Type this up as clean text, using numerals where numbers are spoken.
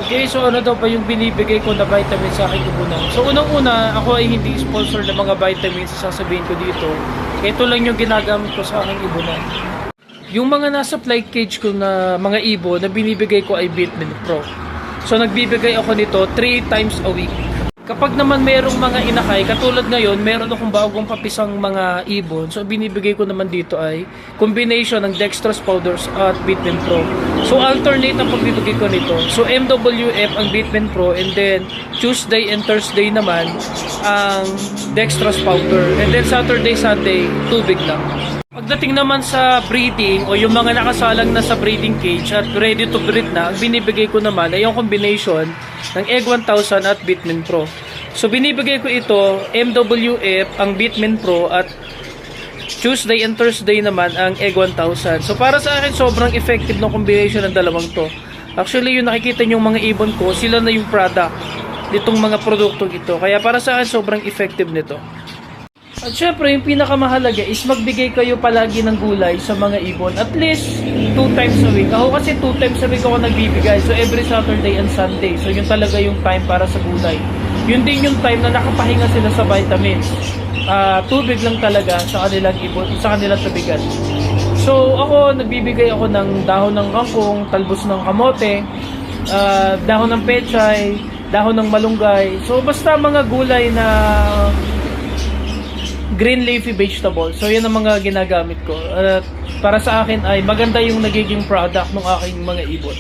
Okay, so ano daw pa yung binibigay ko na vitamin sa aking ibunan? So unang-una, ako ay hindi sponsor ng mga vitamins, sasabihin ko dito. Ito lang yung ginagamit ko sa aking ibunan. Yung mga nasa flight cage ko na mga ibon na binibigay ko ay Vitamin Pro. So nagbibigay ako nito 3 times a week. Kapag naman merong mga inakay, katulad ngayon, meron akong bagong papisang mga ibon. So binibigay ko naman dito ay combination ng dextrose powders at Vitamin Pro. So alternate ang pagbibigay ko nito. So MWF ang Vitamin Pro, and then Tuesday and Thursday naman ang dextrose powder. And then Saturday, Sunday, tubig lang. Pagdating naman sa breeding o yung mga nakasalang na sa breeding cage at ready to breed na, ang binibigay ko naman ay yung combination ng Egg 1000 at Vitamin Pro. So binibigay ko ito, MWF ang Vitamin Pro, at Tuesday and Thursday naman ang Egg 1000. So para sa akin sobrang effective ng combination ng dalawang to. Actually yung nakikita nyo mga ibon ko, sila na yung product nitong mga produktong ito. Kaya para sa akin sobrang effective nito. At syempre, yung pinakamahalaga is magbigay kayo palagi ng gulay sa mga ibon. At least 2 times a week. Ako kasi 2 times a week ako nagbibigay. So every Saturday and Sunday. So yun talaga yung time para sa gulay. Yun din yung time na nakapahinga sila sa vitamins. Tubig lang talaga sa kanilang ibon, sa kanilang tubigan. So ako, nagbibigay ako ng dahon ng kangkong, talbos ng kamote, dahon ng pechay, dahon ng malunggay. So basta mga gulay na green leafy vegetable. So yan ang mga ginagamit ko. Para sa akin ay maganda yung nagiging product ng aking mga ibon.